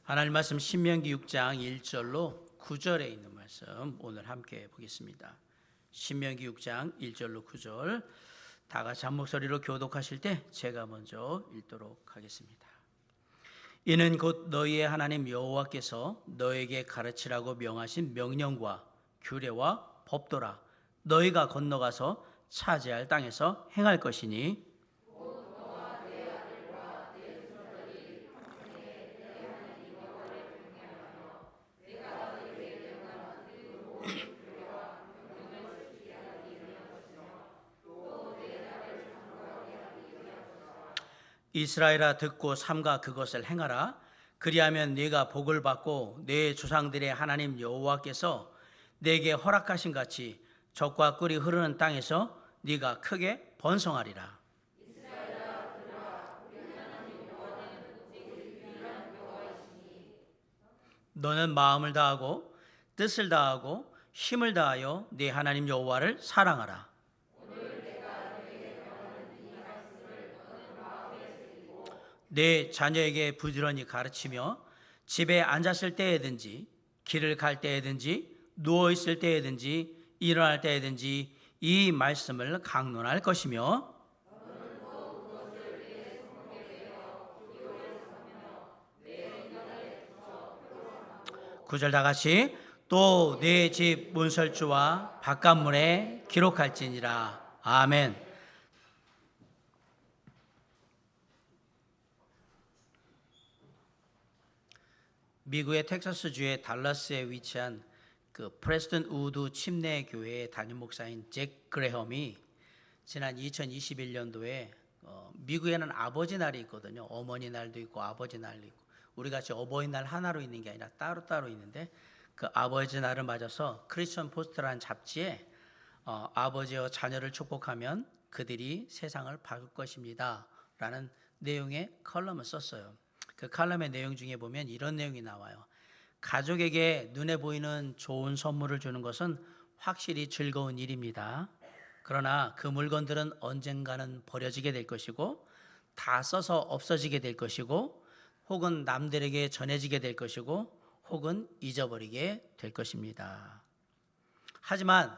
하나님 말씀 신명기 6장 1절로 9절에 있는 말씀 오늘 함께 보겠습니다. 신명기 6장 1절로 9절 다 같이 한 목소리로 교독하실 때 제가 먼저 읽도록 하겠습니다. 이는 곧 너희의 하나님 여호와께서 너에게 가르치라고 명하신 명령과 규례와 법도라. 너희가 건너가서 차지할 땅에서 행할 것이니 이스라엘아 듣고 삼가 그것을 행하라. 그리하면 네가 복을 받고 네 조상들의 하나님 여호와께서 네게 허락하신 같이 젖과 꿀이 흐르는 땅에서 네가 크게 번성하리라. 너는 마음을 다하고 뜻을 다하고 힘을 다하여 네 하나님 여호와를 사랑하라. 내 자녀에게 부지런히 가르치며 집에 앉았을 때에든지 길을 갈 때에든지 누워 있을 때에든지 일어날 때에든지 이 말씀을 강론할 것이며 구절 다 같이 또 내 집 문설주와 바깥문에 기록할지니라. 아멘. 미국의 텍사스주의 달라스에 위치한 그 프레스턴 우드 침례 교회의 담임 목사인 잭 그레엄이 지난 2021년도에 미국에는 아버지 날이 있거든요. 어머니 날도 있고 아버지 날도 있고 우리 같이 어버이날 하나로 있는 게 아니라 따로따로 있는데 그 아버지 날을 맞아서 크리스천 포스트라는 잡지에 아버지와 자녀를 축복하면 그들이 세상을 바꿀 것입니다 라는 내용의 컬럼을 썼어요. 그 칼럼의 내용 중에 보면 이런 내용이 나와요. 가족에게 눈에 보이는 좋은 선물을 주는 것은 확실히 즐거운 일입니다. 그러나 그 물건들은 언젠가는 버려지게 될 것이고 다 써서 없어지게 될 것이고 혹은 남들에게 전해지게 될 것이고 혹은 잊어버리게 될 것입니다. 하지만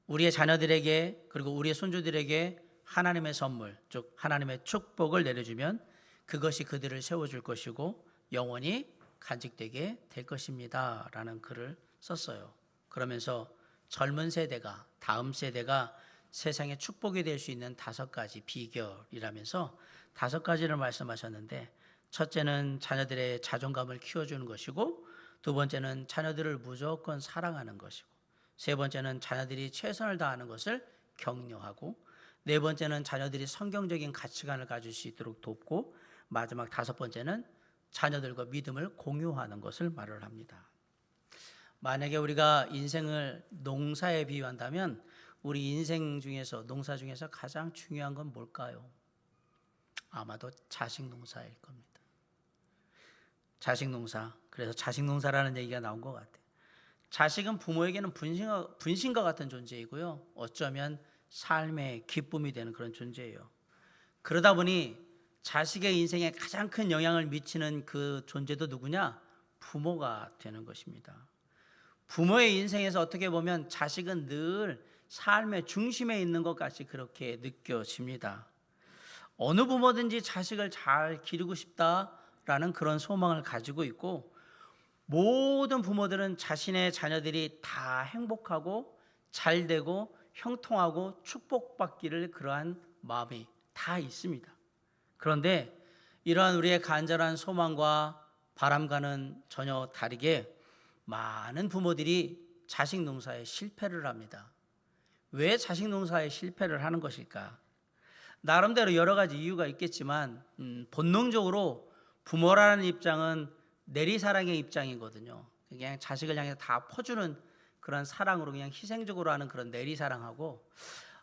우리의 자녀들에게 그리고 우리의 손주들에게 하나님의 선물, 즉 하나님의 축복을 내려주면 그것이 그들을 세워줄 것이고 영원히 간직되게 될 것입니다 라는 글을 썼어요. 그러면서 젊은 세대가 다음 세대가 세상에 축복이 될 수 있는 5가지 비결이라면서 5가지를 말씀하셨는데 첫째는 자녀들의 자존감을 키워주는 것이고 두 번째는 자녀들을 무조건 사랑하는 것이고 세 번째는 자녀들이 최선을 다하는 것을 격려하고 네 번째는 자녀들이 성경적인 가치관을 가질 수 있도록 돕고 마지막 5번째는 자녀들과 믿음을 공유하는 것을 말을 합니다. 만약에 우리가 인생을 농사에 비유한다면 우리 인생 중에서 농사 중에서 가장 중요한 건 뭘까요? 아마도 자식 농사일 겁니다. 자식 농사. 그래서 자식 농사라는 얘기가 나온 것 같아요. 자식은 부모에게는 분신과 같은 존재이고요. 어쩌면 삶의 기쁨이 되는 그런 존재예요. 그러다 보니 자식의 인생에 가장 큰 영향을 미치는 그 존재도 누구냐? 부모가 되는 것입니다. 부모의 인생에서 어떻게 보면 자식은 늘 삶의 중심에 있는 것 같이 그렇게 느껴집니다. 어느 부모든지 자식을 잘 기르고 싶다라는 그런 소망을 가지고 있고 모든 부모들은 자신의 자녀들이 다 행복하고 잘 되고 형통하고 축복받기를 그러한 마음이 다 있습니다. 그런데 이러한 우리의 간절한 소망과 바람과는 전혀 다르게 많은 부모들이 자식 농사에 실패를 합니다. 왜 자식 농사에 실패를 하는 것일까? 나름대로 여러 가지 이유가 있겠지만 본능적으로 부모라는 입장은 내리사랑의 입장이거든요. 그냥 자식을 향해 다 퍼주는 그런 사랑으로 그냥 희생적으로 하는 그런 내리사랑하고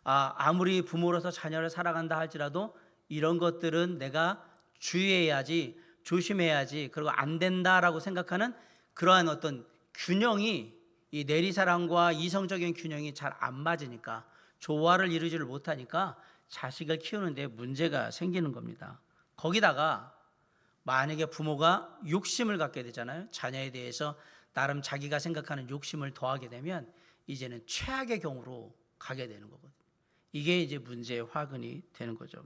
아무리 부모로서 자녀를 사랑한다 할지라도 이런 것들은 내가 주의해야지 조심해야지 그리고 안 된다라고 생각하는 그러한 어떤 균형이 이 내리사랑과 이성적인 균형이 잘 안 맞으니까 조화를 이루지를 못하니까 자식을 키우는데 문제가 생기는 겁니다. 거기다가 만약에 부모가 욕심을 갖게 되잖아요. 자녀에 대해서 나름 자기가 생각하는 욕심을 더하게 되면 이제는 최악의 경우로 가게 되는 거거든요. 이게 이제 문제의 화근이 되는 거죠.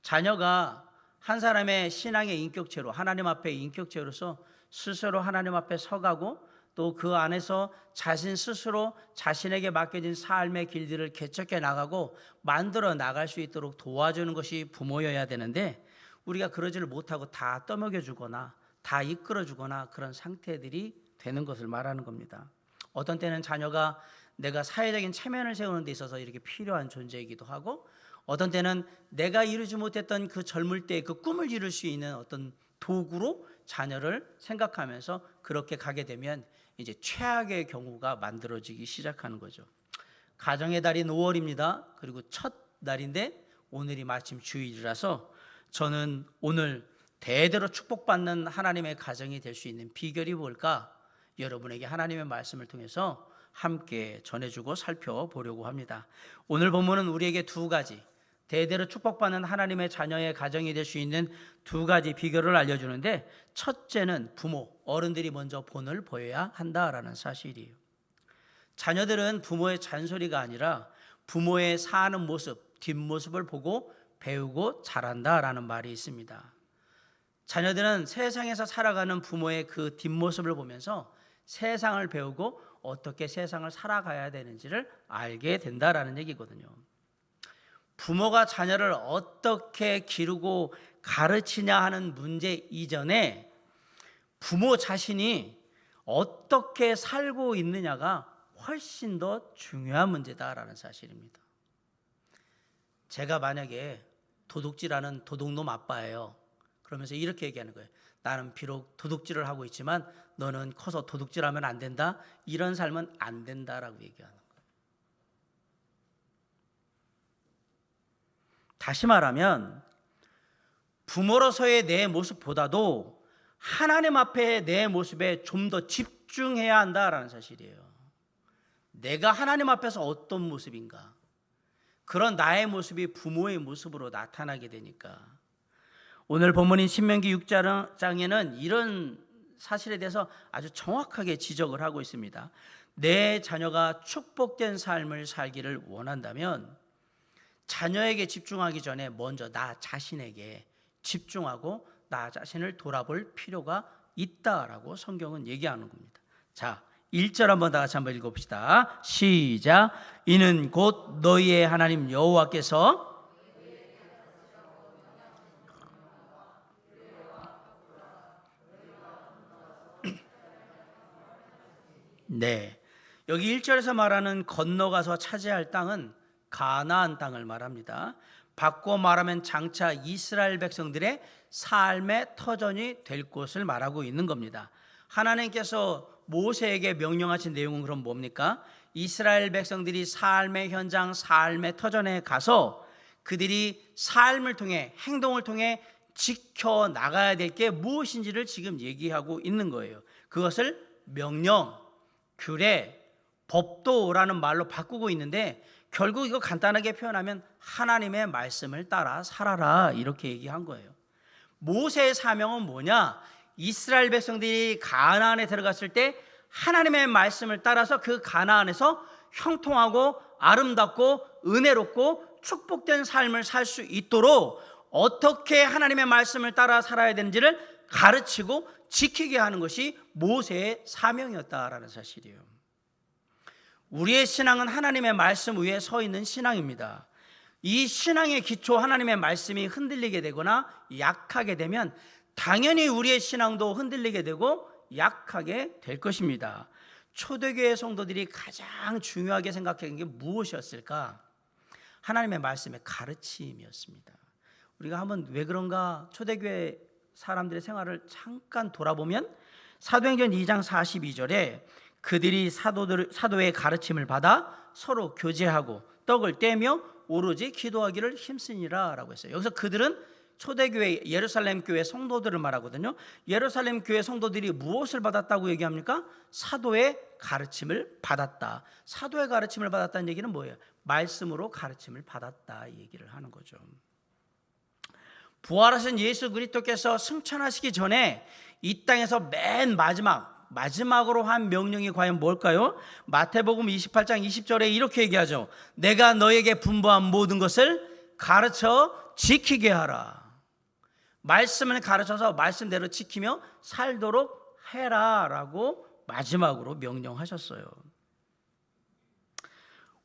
자녀가 한 사람의 신앙의 인격체로, 하나님 앞에 인격체로서 스스로 하나님 앞에 서가고 또 그 안에서 자신 스스로 자신에게 맡겨진 삶의 길들을 개척해 나가고 만들어 나갈 수 있도록 도와주는 것이 부모여야 되는데, 우리가 그러지를 못하고 다 떠먹여주거나 다 이끌어주거나 그런 상태들이 되는 것을 말하는 겁니다. 어떤 때는 자녀가 내가 사회적인 체면을 세우는 데 있어서 이렇게 필요한 존재이기도 하고, 어떤 때는 내가 이루지 못했던 그 젊을 때의 그 꿈을 이룰 수 있는 어떤 도구로 자녀를 생각하면서 그렇게 가게 되면 이제 최악의 경우가 만들어지기 시작하는 거죠. 가정의 달인 5월입니다. 그리고 첫 날인데 오늘이 마침 주일이라서 저는 오늘 대대로 축복받는 하나님의 가정이 될 수 있는 비결이 뭘까? 여러분에게 하나님의 말씀을 통해서 함께 전해주고 살펴보려고 합니다. 오늘 본문은 우리에게 두 가지, 대대로 축복받는 하나님의 자녀의 가정이 될 수 있는 두 가지 비결을 알려주는데, 첫째는 부모, 어른들이 먼저 본을 보여야 한다라는 사실이에요. 자녀들은 부모의 잔소리가 아니라 부모의 사는 모습, 뒷모습을 보고 배우고 자란다라는 말이 있습니다. 자녀들은 세상에서 살아가는 부모의 그 뒷모습을 보면서 세상을 배우고 어떻게 세상을 살아가야 되는지를 알게 된다라는 얘기거든요. 부모가 자녀를 어떻게 기르고 가르치냐 하는 문제 이전에 부모 자신이 어떻게 살고 있느냐가 훨씬 더 중요한 문제다라는 사실입니다. 제가 만약에 도둑질하는 도둑놈 아빠예요. 그러면서 이렇게 얘기하는 거예요. 나는 비록 도둑질을 하고 있지만 너는 커서 도둑질하면 안 된다. 이런 삶은 안 된다라고 얘기하는 거예요. 다시 말하면 부모로서의 내 모습보다도 하나님 앞에 내 모습에 좀 더 집중해야 한다라는 사실이에요. 내가 하나님 앞에서 어떤 모습인가, 그런 나의 모습이 부모의 모습으로 나타나게 되니까. 오늘 본문인 신명기 6장에는 이런 사실에 대해서 아주 정확하게 지적을 하고 있습니다. 내 자녀가 축복된 삶을 살기를 원한다면 자녀에게 집중하기 전에 먼저 나 자신에게 집중하고 나 자신을 돌아볼 필요가 있다라고 성경은 얘기하는 겁니다. 자, 1절 한번 다 같이 한번 읽어봅시다. 시작. 이는 곧 너희의 하나님 여호와께서 네, 여기 1절에서 말하는 건너가서 차지할 땅은 가나안 땅을 말합니다. 바꿔 말하면 장차 이스라엘 백성들의 삶의 터전이 될 곳을 말하고 있는 겁니다. 하나님께서 모세에게 명령하신 내용은 그럼 뭡니까? 이스라엘 백성들이 삶의 현장, 삶의 터전에 가서 그들이 삶을 통해, 행동을 통해 지켜나가야 될 게 무엇인지를 지금 얘기하고 있는 거예요. 그것을 명령, 규례, 법도라는 말로 바꾸고 있는데, 결국 이거 간단하게 표현하면 하나님의 말씀을 따라 살아라, 이렇게 얘기한 거예요. 모세의 사명은 뭐냐? 이스라엘 백성들이 가나안에 들어갔을 때 하나님의 말씀을 따라서 그 가나안에서 형통하고 아름답고 은혜롭고 축복된 삶을 살 수 있도록 어떻게 하나님의 말씀을 따라 살아야 되는지를 가르치고 지키게 하는 것이 모세의 사명이었다라는 사실이에요. 우리의 신앙은 하나님의 말씀 위에 서 있는 신앙입니다. 이 신앙의 기초, 하나님의 말씀이 흔들리게 되거나 약하게 되면 당연히 우리의 신앙도 흔들리게 되고 약하게 될 것입니다. 초대교회 성도들이 가장 중요하게 생각한 게 무엇이었을까? 하나님의 말씀의 가르침이었습니다. 우리가 한번 왜 그런가 초대교회 사람들의 생활을 잠깐 돌아보면 사도행전 2장 42절에 그들이 사도의 가르침을 받아 서로 교제하고 떡을 떼며 오로지 기도하기를 힘쓰니라 라고 했어요. 여기서 그들은 초대교회 예루살렘 교회 성도들을 말하거든요. 예루살렘 교회 성도들이 무엇을 받았다고 얘기합니까? 사도의 가르침을 받았다. 사도의 가르침을 받았다는 얘기는 뭐예요? 말씀으로 가르침을 받았다, 이 얘기를 하는 거죠. 부활하신 예수 그리스도께서 승천하시기 전에 이 땅에서 맨 마지막으로 한 명령이 과연 뭘까요? 마태복음 28장 20절에 이렇게 얘기하죠. 내가 너에게 분부한 모든 것을 가르쳐 지키게 하라. 말씀을 가르쳐서 말씀대로 지키며 살도록 해라 라고 마지막으로 명령하셨어요.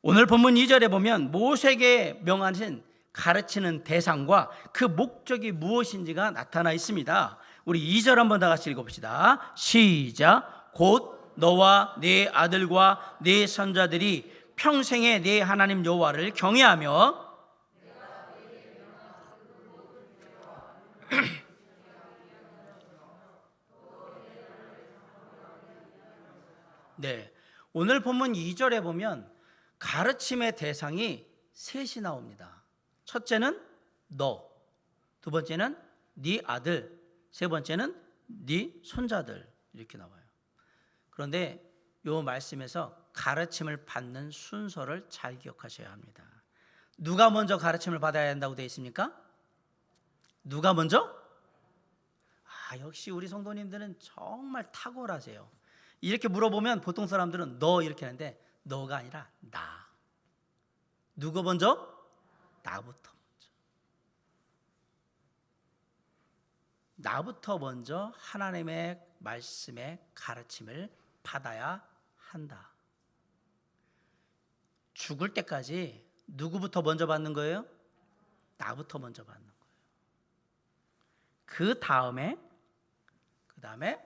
오늘 본문 2절에 보면 모세에게 명하신 가르치는 대상과 그 목적이 무엇인지가 나타나 있습니다. 우리 2절 한번 다 같이 읽어봅시다. 시작. 곧 너와 네 아들과 네 손자들이 평생에 네 하나님 여호와를 경외하며 네, 오늘 본문 2절에 보면 가르침의 대상이 셋이 나옵니다. 첫째는 너, 두 번째는 네 아들, 세 번째는 네 손자들 이렇게 나와요. 그런데 이 말씀에서 가르침을 받는 순서를 잘 기억하셔야 합니다. 누가 먼저 가르침을 받아야 한다고 되어 있습니까? 누가 먼저? 역시 우리 성도님들은 정말 탁월하세요. 이렇게 물어보면 보통 사람들은 너 이렇게 하는데 너가 아니라 나. 누구 먼저? 나부터 먼저. 나부터 먼저 하나님의 말씀의 가르침을 받아야 한다. 죽을 때까지 누구부터 먼저 받는 거예요? 나부터 먼저 받는 거예요. 그 다음에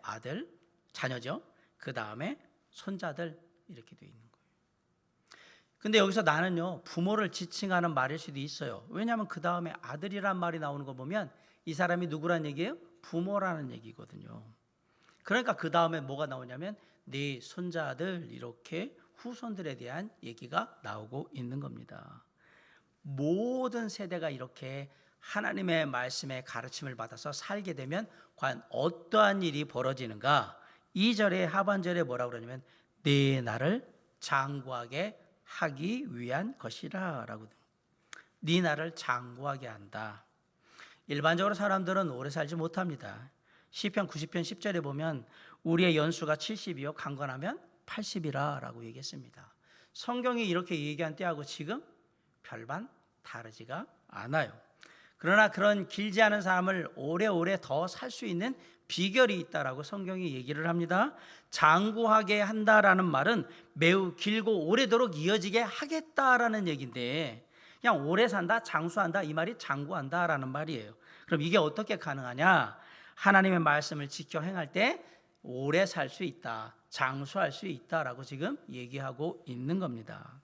아들, 자녀죠. 그 다음에 손자들 이렇게 되어 있는 거예요. 근데 여기서 나는요 부모를 지칭하는 말일 수도 있어요. 왜냐하면 그 다음에 아들이란 말이 나오는 거 보면 이 사람이 누구란 얘기예요? 부모라는 얘기거든요. 그러니까 그 다음에 뭐가 나오냐면 네 손자들 이렇게 후손들에 대한 얘기가 나오고 있는 겁니다. 모든 세대가 이렇게 하나님의 말씀의 가르침을 받아서 살게 되면 과연 어떠한 일이 벌어지는가? 2절의 하반절에 뭐라고 그러냐면 네 나를 장구하게 하기 위한 것이라 라고. 네 나를 장구하게 한다. 일반적으로 사람들은 오래 살지 못합니다. 시편 90편 10절에 보면 우리의 연수가 70이요 강건하면 80이라 라고 얘기했습니다. 성경이 이렇게 얘기한 때하고 지금 별반 다르지가 않아요. 그러나 그런 길지 않은 삶을 오래오래 더 살 수 있는 비결이 있다라고 성경이 얘기를 합니다. 장구하게 한다라는 말은 매우 길고 오래도록 이어지게 하겠다라는 얘기인데 그냥 오래 산다, 장수한다 이 말이 장구한다라는 말이에요. 그럼 이게 어떻게 가능하냐? 하나님의 말씀을 지켜 행할 때 오래 살 수 있다, 장수할 수 있다라고 지금 얘기하고 있는 겁니다.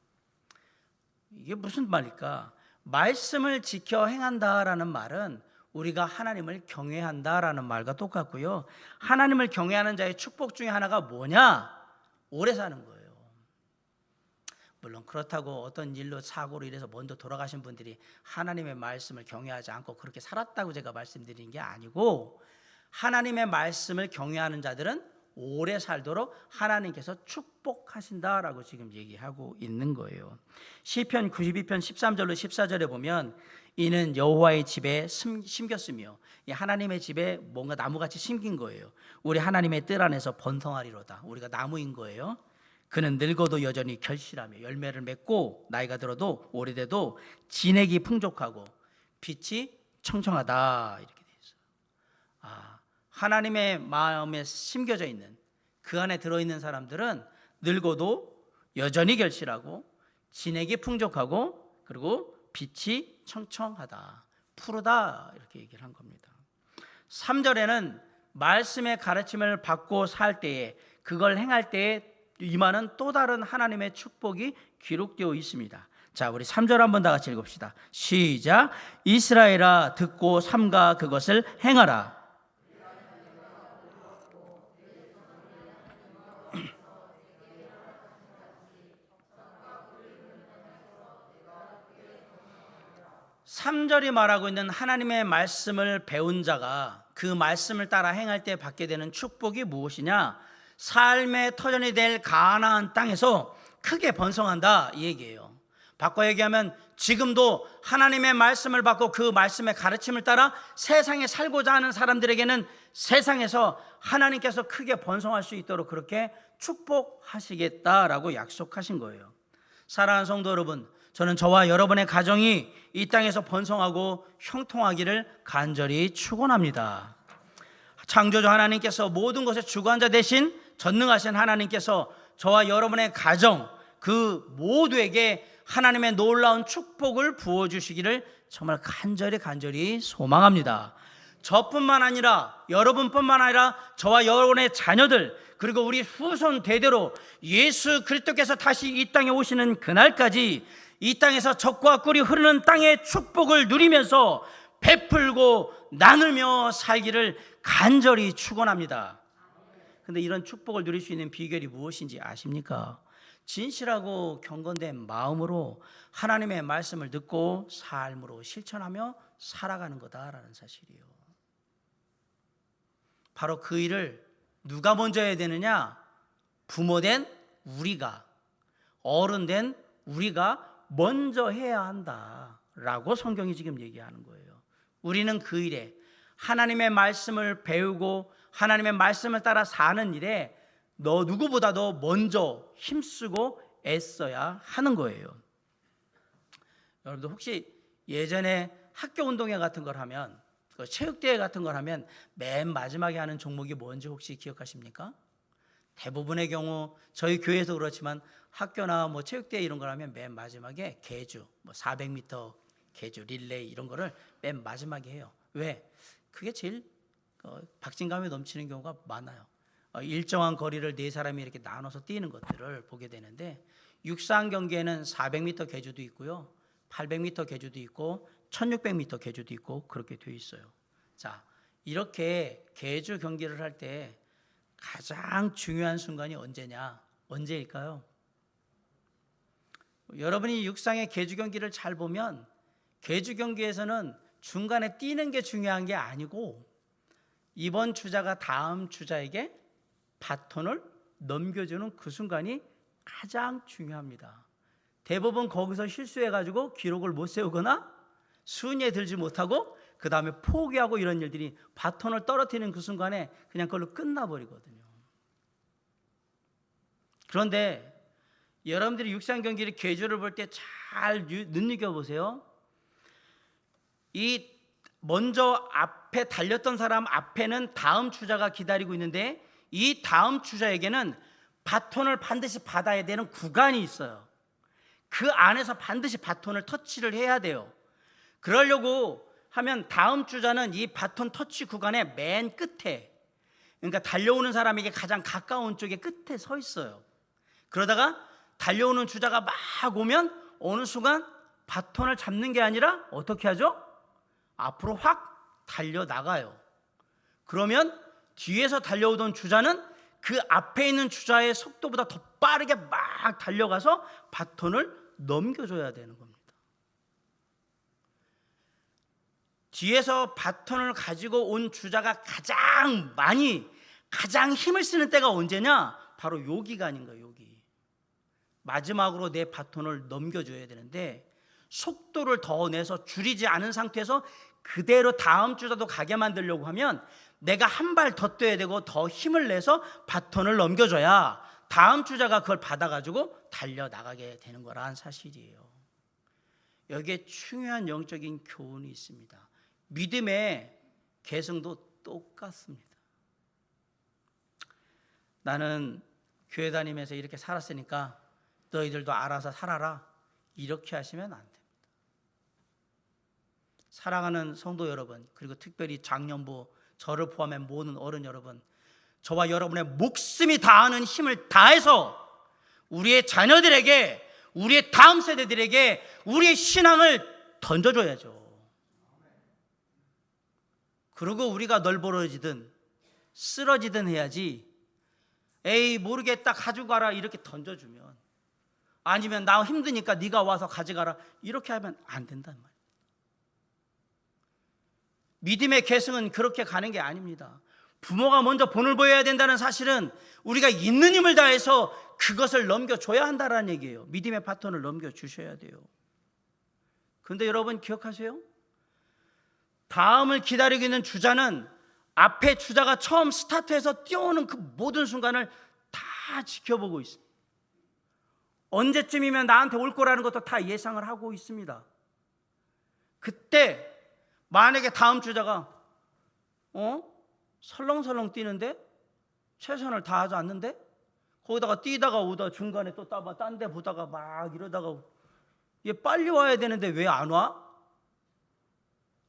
이게 무슨 말일까? 말씀을 지켜 행한다라는 말은 우리가 하나님을 경외한다라는 말과 똑같고요. 하나님을 경외하는 자의 축복 중에 하나가 뭐냐? 오래 사는 거예요. 물론 그렇다고 어떤 일로 사고로 인해서 먼저 돌아가신 분들이 하나님의 말씀을 경외하지 않고 그렇게 살았다고 제가 말씀드리는 게 아니고 하나님의 말씀을 경외하는 자들은 오래 살도록 하나님께서 축복하신다라고 지금 얘기하고 있는 거예요. 시편 92편 13절로 14절에 보면 이는 여호와의 집에 심겼으며 하나님의 집에 뭔가 나무같이 심긴 거예요. 우리 하나님의 뜰 안에서 번성하리로다. 우리가 나무인 거예요. 그는 늙어도 여전히 결실하며 열매를 맺고 나이가 들어도 오래돼도 진액이 풍족하고 빛이 청청하다 이렇게 돼 있어요. 하나님의 마음에 심겨져 있는 그 안에 들어있는 사람들은 늙어도 여전히 결실하고 진액이 풍족하고 그리고 빛이 청청하다, 푸르다 이렇게 얘기를 한 겁니다. 3절에는 말씀의 가르침을 받고 살 때에 그걸 행할 때에 임하는 또 다른 하나님의 축복이 기록되어 있습니다. 자, 우리 3절 한번 다 같이 읽읍시다. 시작. 이스라엘아 듣고 삼가 그것을 행하라. (3절이) 말하고 있는 하나님의 말씀을 배운 자가 그 말씀을 따라 행할 때 받게 되는 축복이 무엇이냐? 삶의 터전이 될 가나안 땅에서 크게 번성한다 이 얘기예요. 바꿔 얘기하면 지금도 하나님의 말씀을 받고 그 말씀의 가르침을 따라 세상에 살고자 하는 사람들에게는 세상에서 하나님께서 크게 번성할 수 있도록 그렇게 축복하시겠다라고 약속하신 거예요. 사랑하는 성도 여러분, 저는 저와 여러분의 가정이 이 땅에서 번성하고 형통하기를 간절히 축원합니다. 창조주 하나님께서 모든 것의 주관자 되신 전능하신 하나님께서 저와 여러분의 가정 그 모두에게 하나님의 놀라운 축복을 부어주시기를 정말 간절히 소망합니다. 저뿐만 아니라 여러분뿐만 아니라 저와 여러분의 자녀들 그리고 우리 후손 대대로 예수 그리스도께서 다시 이 땅에 오시는 그날까지 이 땅에서 젖과 꿀이 흐르는 땅의 축복을 누리면서 베풀고 나누며 살기를 간절히 축원합니다. 근데 이런 축복을 누릴 수 있는 비결이 무엇인지 아십니까? 진실하고 경건된 마음으로 하나님의 말씀을 듣고 삶으로 실천하며 살아가는 거다라는 사실이에요. 바로 그 일을 누가 먼저 해야 되느냐? 부모된 우리가, 어른된 우리가 먼저 해야 한다라고 성경이 지금 얘기하는 거예요. 우리는 그 일에 하나님의 말씀을 배우고 하나님의 말씀을 따라 사는 일에 너 누구보다도 먼저 힘쓰고 애써야 하는 거예요. 여러분들 혹시 예전에 학교 운동회 같은 걸 하면 체육대회 같은 걸 하면 맨 마지막에 하는 종목이 뭔지 혹시 기억하십니까? 대부분의 경우 저희 교회에서 그렇지만 학교나 뭐 체육대회 이런 걸 하면 맨 마지막에 계주, 뭐 400m 계주, 릴레이 이런 거를 맨 마지막에 해요. 왜? 그게 제일 박진감이 넘치는 경우가 많아요. 일정한 거리를 네 사람이 이렇게 나눠서 뛰는 것들을 보게 되는데 육상 경기에는 400m 계주도 있고요, 800m 계주도 있고 1600m 계주도 있고 그렇게 되어 있어요. 자, 이렇게 계주 경기를 할 때 가장 중요한 순간이 언제일까요? 여러분이 육상의 계주 경기를 잘 보면 계주 경기에서는 중간에 뛰는 게 중요한 게 아니고 이번 주자가 다음 주자에게 바톤을 넘겨주는 그 순간이 가장 중요합니다. 대부분 거기서 실수해가지고 기록을 못 세우거나 순위에 들지 못하고 그 다음에 포기하고 이런 일들이 바톤을 떨어뜨리는 그 순간에 그냥 그걸로 끝나버리거든요. 그런데 여러분들이 육상 경기를 계주를 볼 때 잘 눈여겨보세요. 이 먼저 앞에 달렸던 사람 앞에는 다음 주자가 기다리고 있는데 이 다음 주자에게는 바톤을 반드시 받아야 되는 구간이 있어요. 그 안에서 반드시 바톤을 터치를 해야 돼요. 그러려고 하면 다음 주자는 이 바톤 터치 구간의 맨 끝에, 그러니까 달려오는 사람에게 가장 가까운 쪽에 끝에 서 있어요. 그러다가 달려오는 주자가 막 오면 어느 순간 바톤을 잡는 게 아니라 어떻게 하죠? 앞으로 확 달려나가요. 그러면 뒤에서 달려오던 주자는 그 앞에 있는 주자의 속도보다 더 빠르게 막 달려가서 바톤을 넘겨줘야 되는 겁니다. 뒤에서 바톤을 가지고 온 주자가 가장 힘을 쓰는 때가 언제냐? 바로 요 기간인 거예요. 여기 마지막으로 내 바톤을 넘겨줘야 되는데 속도를 더 내서 줄이지 않은 상태에서 그대로 다음 주자도 가게 만들려고 하면 내가 한 발 더 뛰어야 되고 더 힘을 내서 바톤을 넘겨줘야 다음 주자가 그걸 받아가지고 달려나가게 되는 거란 사실이에요. 여기에 중요한 영적인 교훈이 있습니다. 믿음의 계승도 똑같습니다. 나는 교회 다니면서 이렇게 살았으니까 너희들도 알아서 살아라, 이렇게 하시면 안 됩니다. 사랑하는 성도 여러분, 그리고 특별히 장년부, 저를 포함한 모든 어른 여러분, 저와 여러분의 목숨이 다하는 힘을 다해서 우리의 자녀들에게, 우리의 다음 세대들에게 우리의 신앙을 던져줘야죠. 그리고 우리가 널브러지든 쓰러지든 해야지, 에이 모르겠다 가지고 가라 이렇게 던져주면, 아니면 나 힘드니까 네가 와서 가져가라 이렇게 하면 안 된단 말이에요. 믿음의 계승은 그렇게 가는 게 아닙니다. 부모가 먼저 본을 보여야 된다는 사실은 우리가 있는 힘을 다해서 그것을 넘겨줘야 한다는 얘기예요. 믿음의 바톤을 넘겨주셔야 돼요. 그런데 여러분 기억하세요? 다음을 기다리고 있는 주자는 앞에 주자가 처음 스타트해서 뛰어오는 그 모든 순간을 다 지켜보고 있습니다. 언제쯤이면 나한테 올 거라는 것도 다 예상을 하고 있습니다. 그때 만약에 다음 주자가 설렁설렁 뛰는데 최선을 다하지 않는데 거기다가 뛰다가 오다 중간에 또 딴 데 보다가 막 이러다가 얘 빨리 와야 되는데 왜 안 와?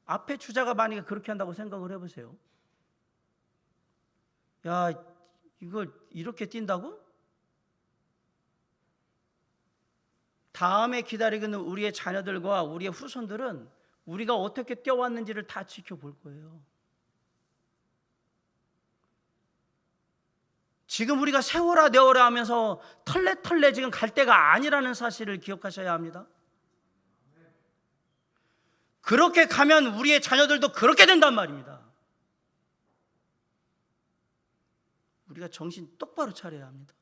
앞에 주자가 만약에 그렇게 한다고 생각을 해보세요. 야, 이걸 이렇게 뛴다고? 다음에 기다리고 있는 우리의 자녀들과 우리의 후손들은 우리가 어떻게 뛰어왔는지를 다 지켜볼 거예요. 지금 우리가 세워라 내어라 하면서 털레털레 지금 갈 때가 아니라는 사실을 기억하셔야 합니다. 그렇게 가면 우리의 자녀들도 그렇게 된단 말입니다. 우리가 정신 똑바로 차려야 합니다.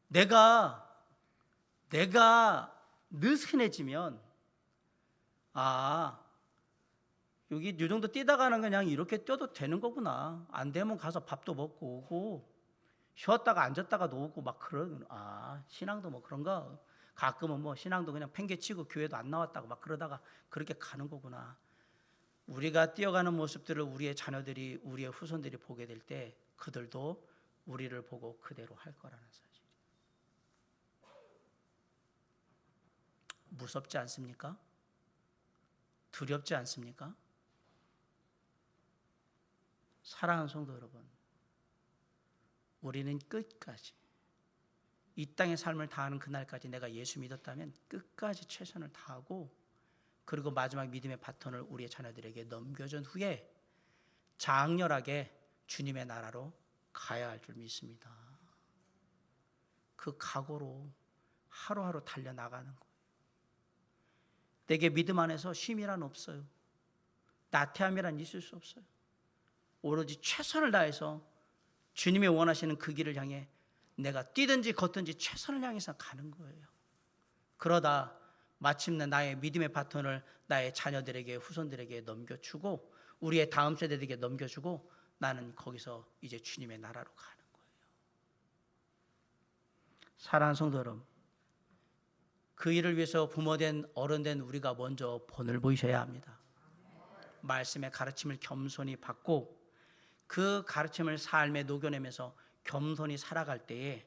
내가 느슨해지면 여기 이 정도 뛰다가는 그냥 이렇게 뛰어도 되는 거구나. 안 되면 가서 밥도 먹고 오고 쉬었다가 앉았다가도 오고 막 그런 신앙도 뭐 그런가. 가끔은 뭐 신앙도 그냥 팽개치고 교회도 안 나왔다고 막 그러다가 그렇게 가는 거구나. 우리가 뛰어가는 모습들을 우리의 자녀들이 우리의 후손들이 보게 될 때 그들도 우리를 보고 그대로 할 거라는 사실. 무섭지 않습니까? 두렵지 않습니까? 사랑하는 성도 여러분, 우리는 끝까지 이 땅의 삶을 다하는 그날까지 내가 예수 믿었다면 끝까지 최선을 다하고 그리고 마지막 믿음의 바톤을 우리의 자녀들에게 넘겨준 후에 장렬하게 주님의 나라로 가야 할 줄 믿습니다. 그 각오로 하루하루 달려나가는 거예요. 내게 믿음 안에서 쉼이란 없어요. 나태함이란 있을 수 없어요. 오로지 최선을 다해서 주님이 원하시는 그 길을 향해 내가 뛰든지 걷든지 최선을 향해서 가는 거예요. 그러다 마침내 나의 믿음의 바톤을 나의 자녀들에게 후손들에게 넘겨주고 우리의 다음 세대들에게 넘겨주고 나는 거기서 이제 주님의 나라로 가는 거예요. 사랑하는 성도 여러분, 그 일을 위해서 부모된 어른된 우리가 먼저 본을 보이셔야 합니다. 말씀의 가르침을 겸손히 받고 그 가르침을 삶에 녹여내면서 겸손히 살아갈 때에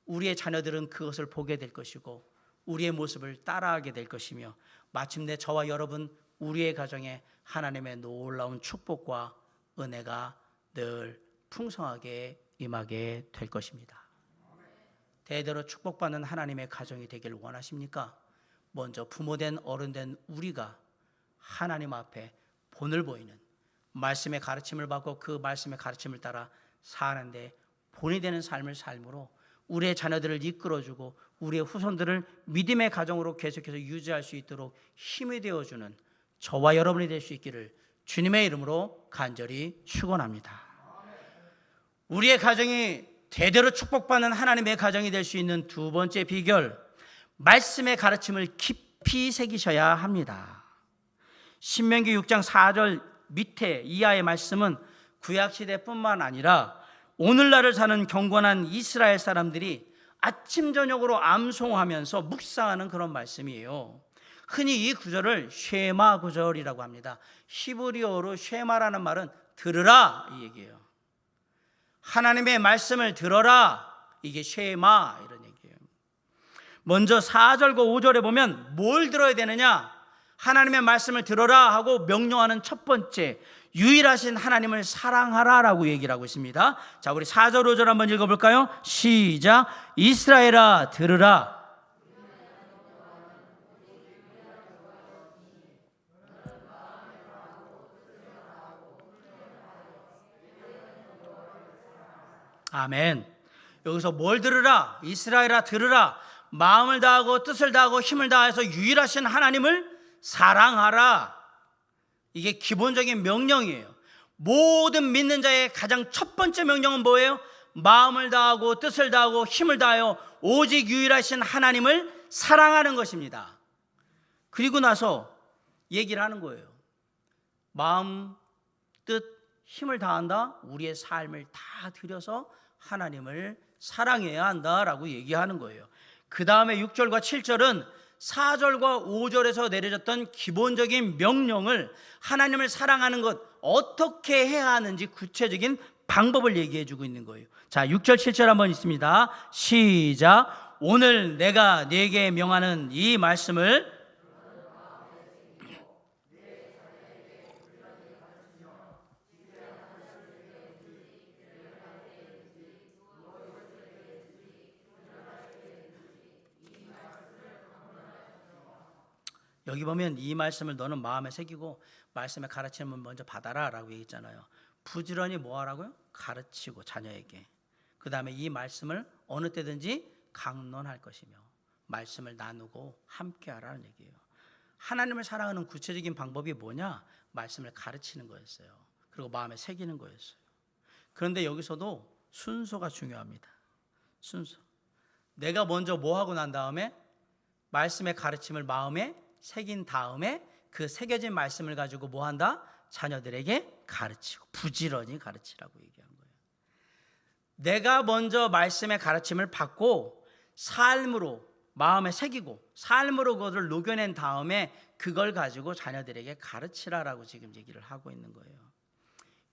우리의 자녀들은 그것을 보게 될 것이고 우리의 모습을 따라하게 될 것이며 마침내 저와 여러분 우리의 가정에 하나님의 놀라운 축복과 은혜가 늘 풍성하게 임하게 될 것입니다. 대대로 축복받는 하나님의 가정이 되길 원하십니까? 먼저 부모된 어른된 우리가 하나님 앞에 본을 보이는 말씀의 가르침을 받고 그 말씀의 가르침을 따라 사는데 본이 되는 삶을 삶으로 우리의 자녀들을 이끌어주고 우리의 후손들을 믿음의 가정으로 계속해서 유지할 수 있도록 힘이 되어주는 저와 여러분이 될 수 있기를 주님의 이름으로 간절히 축원합니다. 우리의 가정이 대대로 축복받는 하나님의 가정이 될 수 있는 두 번째 비결, 말씀의 가르침을 깊이 새기셔야 합니다. 신명기 6장 4절 밑에 이하의 말씀은 구약시대뿐만 아니라 오늘날을 사는 경건한 이스라엘 사람들이 아침 저녁으로 암송하면서 묵상하는 그런 말씀이에요. 흔히 이 구절을 쉐마 구절이라고 합니다. 히브리어로 쉐마라는 말은 들으라 이 얘기예요. 하나님의 말씀을 들어라, 이게 쉐마 이런 얘기예요. 먼저 4절과 5절에 보면 뭘 들어야 되느냐, 하나님의 말씀을 들어라 하고 명령하는 첫 번째, 유일하신 하나님을 사랑하라라고 얘기를 하고 있습니다. 자, 우리 4절 5절 한번 읽어볼까요? 시작. 이스라엘아 들으라. 아멘. 여기서 뭘 들으라? 이스라엘아 들으라. 마음을 다하고 뜻을 다하고 힘을 다해서 유일하신 하나님을 사랑하라. 이게 기본적인 명령이에요. 모든 믿는 자의 가장 첫 번째 명령은 뭐예요? 마음을 다하고 뜻을 다하고 힘을 다하여 오직 유일하신 하나님을 사랑하는 것입니다. 그리고 나서 얘기를 하는 거예요. 마음, 뜻, 힘을 다한다. 우리의 삶을 다 들여서 하나님을 사랑해야 한다라고 얘기하는 거예요. 그 다음에 6절과 7절은 4절과 5절에서 내려졌던 기본적인 명령을, 하나님을 사랑하는 것 어떻게 해야 하는지 구체적인 방법을 얘기해 주고 있는 거예요. 자, 6절 7절 한번 있습니다. 시작. 오늘 내가 네게 명하는 이 말씀을 여기 보면 이 말씀을 너는 마음에 새기고 말씀의 가르침을 먼저 받아라 라고 얘기했잖아요. 부지런히 뭐 하라고요? 가르치고 자녀에게. 그 다음에 이 말씀을 어느 때든지 강론할 것이며 말씀을 나누고 함께 하라는 얘기예요. 하나님을 사랑하는 구체적인 방법이 뭐냐? 말씀을 가르치는 거였어요. 그리고 마음에 새기는 거였어요. 그런데 여기서도 순서가 중요합니다. 순서. 내가 먼저 뭐 하고 난 다음에 말씀의 가르침을 마음에 새긴 다음에 그 새겨진 말씀을 가지고 뭐 한다? 자녀들에게 가르치고 부지런히 가르치라고 얘기한 거예요. 내가 먼저 말씀의 가르침을 받고 삶으로 마음에 새기고 삶으로 그것을 녹여낸 다음에 그걸 가지고 자녀들에게 가르치라라고 지금 얘기를 하고 있는 거예요.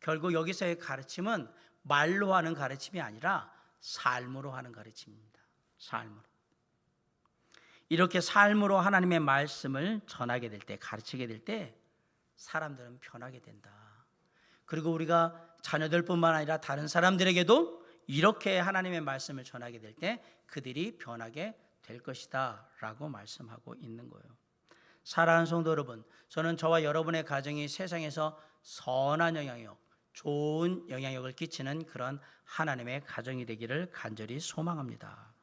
결국 여기서의 가르침은 말로 하는 가르침이 아니라 삶으로 하는 가르침입니다. 삶으로. 이렇게 삶으로 하나님의 말씀을 전하게 될 때, 가르치게 될 때 사람들은 변하게 된다. 그리고 우리가 자녀들뿐만 아니라 다른 사람들에게도 이렇게 하나님의 말씀을 전하게 될 때 그들이 변하게 될 것이다 라고 말씀하고 있는 거예요. 사랑하는 성도 여러분, 저는 저와 여러분의 가정이 세상에서 선한 영향력, 좋은 영향력을 끼치는 그런 하나님의 가정이 되기를 간절히 소망합니다.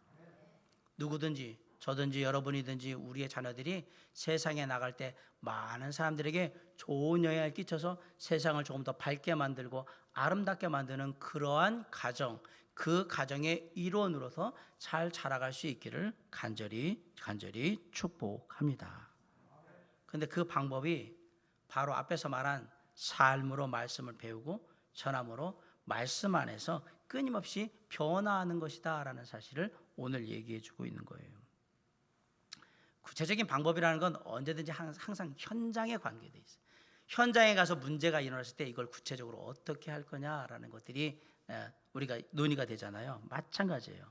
누구든지 저든지 여러분이든지 우리의 자녀들이 세상에 나갈 때 많은 사람들에게 좋은 영향을 끼쳐서 세상을 조금 더 밝게 만들고 아름답게 만드는 그러한 가정, 그 가정의 일원으로서 잘 자라갈 수 있기를 간절히 축복합니다. 그런데 그 방법이 바로 앞에서 말한 삶으로 말씀을 배우고 전함으로 말씀 안에서 끊임없이 변화하는 것이다 라는 사실을 오늘 얘기해 주고 있는 거예요. 구체적인 방법이라는 건 언제든지 항상 현장에 관계되어 있어요. 현장에 가서 문제가 일어났을 때 이걸 구체적으로 어떻게 할 거냐라는 것들이 우리가 논의가 되잖아요. 마찬가지예요.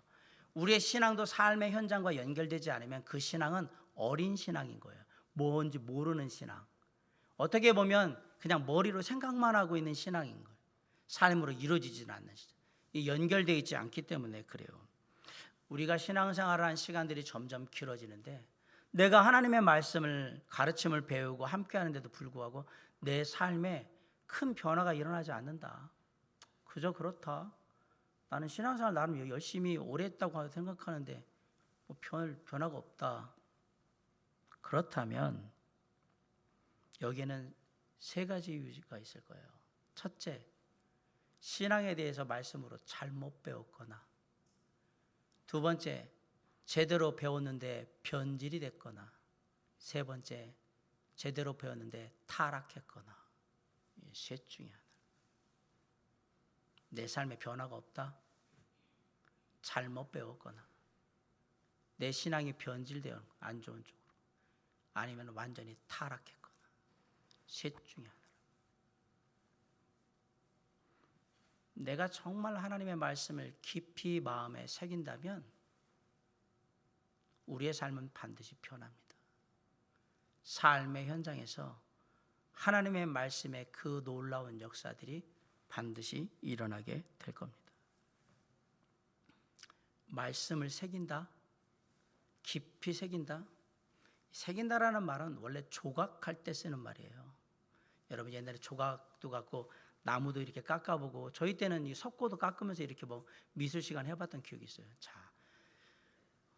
우리의 신앙도 삶의 현장과 연결되지 않으면 그 신앙은 어린 신앙인 거예요. 뭔지 모르는 신앙. 어떻게 보면 그냥 머리로 생각만 하고 있는 신앙인 거예요. 삶으로 이루어지지는 않는 신앙. 연결되어 있지 않기 때문에 그래요. 우리가 신앙생활을 한 시간들이 점점 길어지는데 내가 하나님의 말씀을 가르침을 배우고 함께 하는데도 불구하고 내 삶에 큰 변화가 일어나지 않는다. 그저 그렇다. 나는 신앙생활 나름 열심히 오래 했다고 생각하는데 뭐 변화가 없다. 그렇다면 여기에는 세 가지 이유가 있을 거예요. 첫째, 신앙에 대해서 말씀으로 잘못 배웠거나, 두 번째, 제대로 배웠는데 변질이 됐거나, 세 번째, 제대로 배웠는데 타락했거나. 셋 중에 하나. 내 삶에 변화가 없다. 잘못 배웠거나, 내 신앙이 변질되어 안 좋은 쪽으로, 아니면 완전히 타락했거나. 셋 중에 하나. 내가 정말 하나님의 말씀을 깊이 마음에 새긴다면 우리의 삶은 반드시 변합니다. 삶의 현장에서 하나님의 말씀의 그 놀라운 역사들이 반드시 일어나게 될 겁니다. 말씀을 새긴다, 깊이 새긴다. 새긴다라는 말은 원래 조각할 때 쓰는 말이에요. 여러분 옛날에 조각도 갖고 나무도 이렇게 깎아보고, 저희 때는 이 석고도 깎으면서 이렇게 뭐 미술 시간 해봤던 기억이 있어요. 자,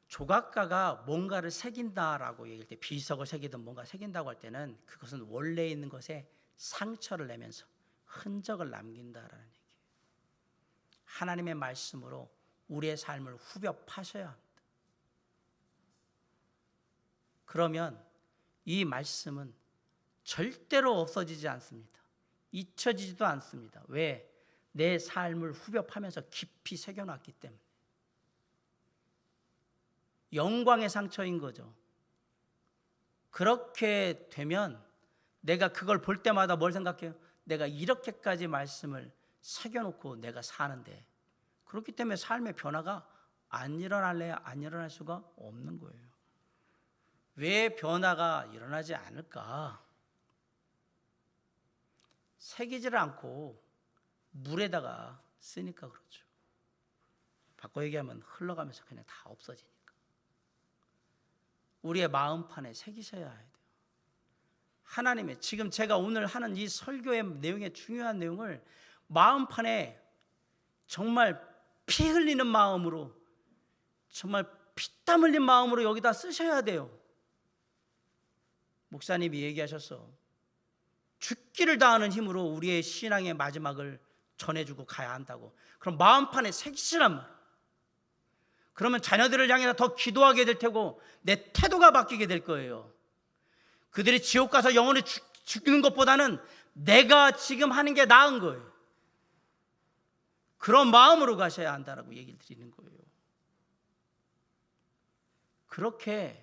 조각가가 뭔가를 새긴다라고 얘기할 때, 비석을 새기든 뭔가 새긴다고 할 때는 그것은 원래 있는 것에 상처를 내면서 흔적을 남긴다라는 얘기예요. 하나님의 말씀으로 우리의 삶을 후벼 파셔야 합니다. 그러면 이 말씀은 절대로 없어지지 않습니다. 잊혀지지도 않습니다. 왜? 내 삶을 후벼 파면서 깊이 새겨놨기 때문에. 영광의 상처인 거죠. 그렇게 되면 내가 그걸 볼 때마다 뭘 생각해요? 내가 이렇게까지 말씀을 새겨놓고 내가 사는데, 그렇기 때문에 삶의 변화가 안 일어날 수가 없는 거예요. 왜 변화가 일어나지 않을까? 새기지를 않고 물에다가 쓰니까 그렇죠. 바꿔 얘기하면 흘러가면서 그냥 다 없어지니까. 우리의 마음판에 새기셔야 해요. 하나님의, 지금 제가 오늘 하는 이 설교의 내용의 중요한 내용을 마음판에 정말 피 흘리는 마음으로, 정말 피땀 흘린 마음으로 여기다 쓰셔야 돼요. 목사님이 얘기하셨어. 죽기를 다하는 힘으로 우리의 신앙의 마지막을 전해주고 가야 한다고. 그럼 마음판에 새기시란 말이에요. 그러면 자녀들을 향해서 더 기도하게 될 테고 내 태도가 바뀌게 될 거예요. 그들이 지옥 가서 영원히 죽는 것보다는 내가 지금 하는 게 나은 거예요. 그런 마음으로 가셔야 한다라고 얘기를 드리는 거예요. 그렇게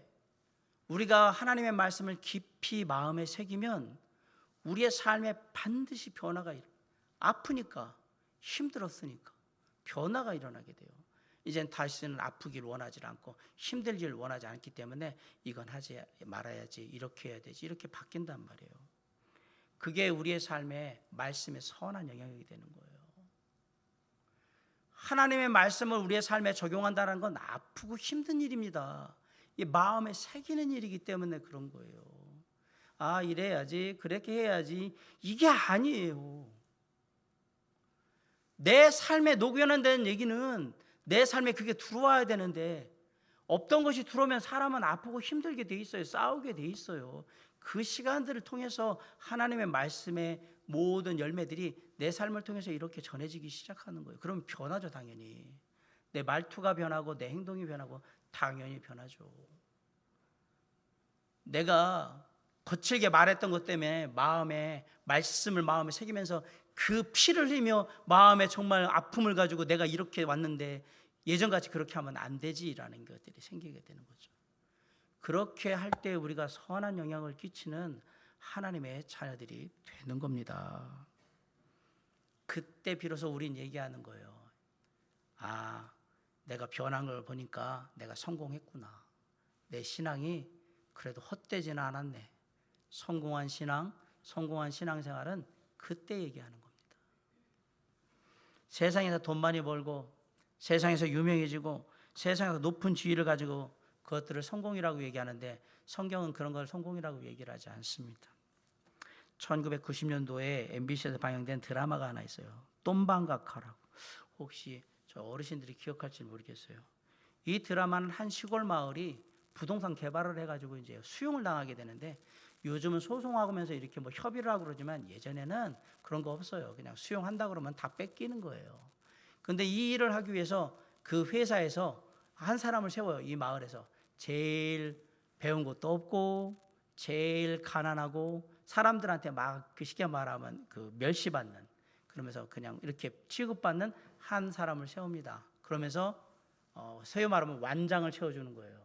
우리가 하나님의 말씀을 깊이 마음에 새기면 우리의 삶에 반드시 변화가 일어나요. 아프니까, 힘들었으니까 변화가 일어나게 돼요. 이젠 다시는 아프길 원하지 않고 힘들기를 원하지 않기 때문에 이건 하지 말아야지, 이렇게 해야 되지, 이렇게 바뀐단 말이에요. 그게 우리의 삶에 말씀의 선한 영향이 되는 거예요. 하나님의 말씀을 우리의 삶에 적용한다는 건 아프고 힘든 일입니다. 이 마음에 새기는 일이기 때문에 그런 거예요. 아, 이래야지, 그렇게 해야지, 이게 아니에요. 내 삶에 녹여낸다는 얘기는 내 삶에 그게 들어와야 되는데, 없던 것이 들어오면 사람은 아프고 힘들게 돼 있어요. 싸우게 돼 있어요. 그 시간들을 통해서 하나님의 말씀의 모든 열매들이 내 삶을 통해서 이렇게 전해지기 시작하는 거예요. 그럼 변하죠, 당연히. 내 말투가 변하고 내 행동이 변하고 당연히 변하죠. 내가 거칠게 말했던 것 때문에 말씀을 마음에 새기면서 그 피를 흘리며 마음에 정말 아픔을 가지고 내가 이렇게 왔는데 예전같이 그렇게 하면 안 되지라는 것들이 생기게 되는 거죠. 그렇게 할 때 우리가 선한 영향을 끼치는 하나님의 자녀들이 되는 겁니다. 그때 비로소 우린 얘기하는 거예요. 아, 내가 변한 걸 보니까 내가 성공했구나. 내 신앙이 그래도 헛되지는 않았네. 성공한 신앙생활은 그때 얘기하는 겁니다. 세상에서 돈 많이 벌고 세상에서 유명해지고 세상에서 높은 지위를 가지고 그것들을 성공이라고 얘기하는데 성경은 그런 걸 성공이라고 얘기를 하지 않습니다. 1990년도에 MBC에서 방영된 드라마가 하나 있어요. 똠방각화라고. 혹시 저 어르신들이 기억할지 모르겠어요. 이 드라마는 한 시골 마을이 부동산 개발을 해가지고 이제 수용을 당하게 되는데, 요즘은 소송하면서 이렇게 뭐 협의를 하고 그러지만 예전에는 그런 거 없어요. 그냥 수용한다 그러면 다 뺏기는 거예요. 근데 이 일을 하기 위해서 그 회사에서 한 사람을 세워요. 이 마을에서 제일 배운 것도 없고 제일 가난하고 사람들한테 막 그 쉽게 말하면 그 멸시받는, 그러면서 그냥 이렇게 취급받는 한 사람을 세웁니다. 그러면서 소위 말하면 완장을 채워주는 거예요.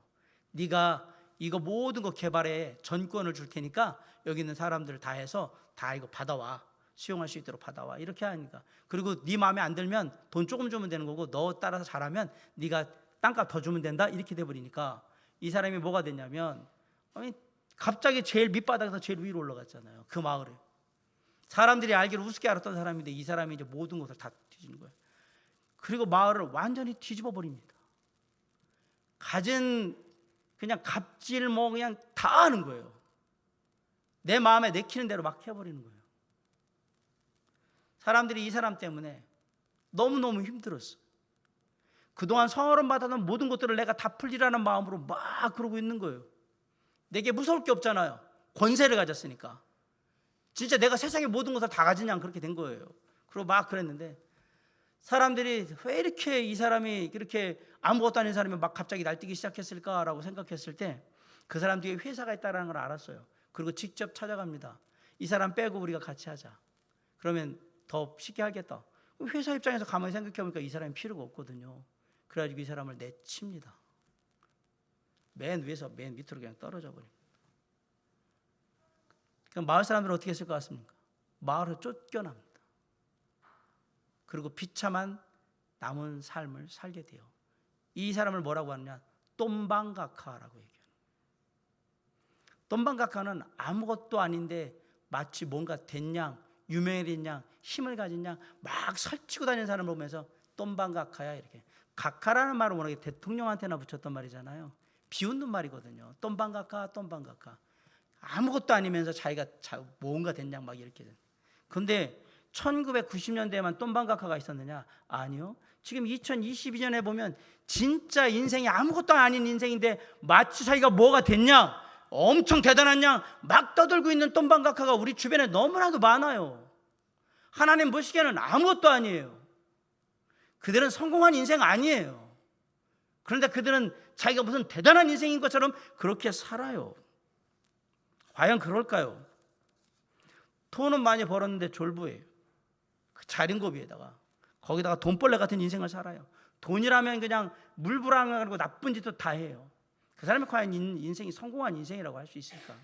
네가 이거 모든 거 개발에 전권을 줄 테니까 여기 있는 사람들을 다 해서 다 이거 받아와, 수용할 수 있도록 받아와, 이렇게 하니까. 그리고 네 마음에 안 들면 돈 조금 주면 되는 거고 너 따라서 잘하면 네가 땅값 더 주면 된다, 이렇게 돼버리니까 이 사람이 뭐가 됐냐면, 갑자기 제일 밑바닥에서 제일 위로 올라갔잖아요. 그 마을에 사람들이 알기를 우습게 알았던 사람인데 이 사람이 이제 모든 것을 다 뒤지는 거예요. 그리고 마을을 완전히 뒤집어 버립니다. 가진 그냥 갑질 뭐 그냥 다 하는 거예요. 내 마음에 내키는 대로 막 해버리는 거예요. 사람들이 이 사람 때문에 너무너무 힘들었어. 그동안 성어름 받았던 모든 것들을 내가 다 풀리라는 마음으로 막 그러고 있는 거예요. 내게 무서울 게 없잖아요. 권세를 가졌으니까. 진짜 내가 세상의 모든 것을 다 가진 양 그렇게 된 거예요. 그리고 막 그랬는데 사람들이 왜 이렇게 이 사람이 그렇게 아무것도 아닌 사람이 막 갑자기 날뛰기 시작했을까라고 생각했을 때 그 사람 뒤에 회사가 있다는 걸 알았어요. 그리고 직접 찾아갑니다. 이 사람 빼고 우리가 같이 하자. 그러면 더 쉽게 하겠다. 회사 입장에서 가만히 생각해보니까 이 사람이 필요가 없거든요. 그래가지고 이 사람을 내칩니다. 맨 위에서 맨 밑으로 그냥 떨어져 버립니다. 그럼 마을 사람들은 어떻게 했을 것 같습니까? 마을을 쫓겨납니다. 그리고 비참한 남은 삶을 살게 돼요. 이 사람을 뭐라고 하느냐? 똠방각하라고 얘기해요. 똠방각하는 아무것도 아닌데 마치 뭔가 된 양, 유명해진 양, 힘을 가진 양 막 설치고 다니는 사람을 보면서 똠방각하야 이렇게. 각하라는 말은 워낙에 대통령한테나 붙였던 말이잖아요. 비웃는 말이거든요. 똠방각하, 똠방각하. 아무것도 아니면서 자기가 뭔가 된 양 막 이렇게. 근데 1990년대에만 똠방각하가 있었느냐? 아니요. 지금 2022년에 보면 진짜 인생이 아무것도 아닌 인생인데 마치 자기가 뭐가 됐냐? 엄청 대단한 양 막 떠들고 있는 똠방각하가 우리 주변에 너무나도 많아요. 하나님 보시기에는 아무것도 아니에요. 그들은 성공한 인생 아니에요. 그런데 그들은 자기가 무슨 대단한 인생인 것처럼 그렇게 살아요. 과연 그럴까요? 돈은 많이 벌었는데 졸부예요. 그 자린고비에다가 거기다가 돈벌레 같은 인생을 살아요. 돈이라면 그냥 물불안하고 나쁜 짓도 다 해요. 그 사람이 과연 인생이 성공한 인생이라고 할 수 있을까?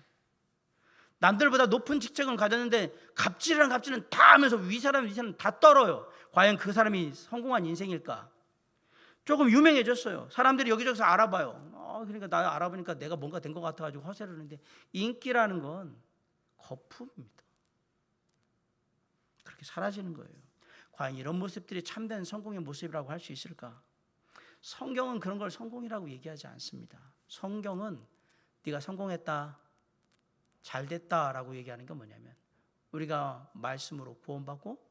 남들보다 높은 직책을 가졌는데 갑질은 다 하면서 위 사람 다 떨어요. 과연 그 사람이 성공한 인생일까? 조금 유명해졌어요. 사람들이 여기저기서 알아봐요. 그러니까 나 알아보니까 내가 뭔가 된 것 같아가지고 허세를 하는데 인기라는 건 거품입니다. 그렇게 사라지는 거예요. 과연 이런 모습들이 참된 성공의 모습이라고 할 수 있을까? 성경은 그런 걸 성공이라고 얘기하지 않습니다. 성경은 네가 성공했다, 잘됐다라고 얘기하는 게 뭐냐면 우리가 말씀으로 구원받고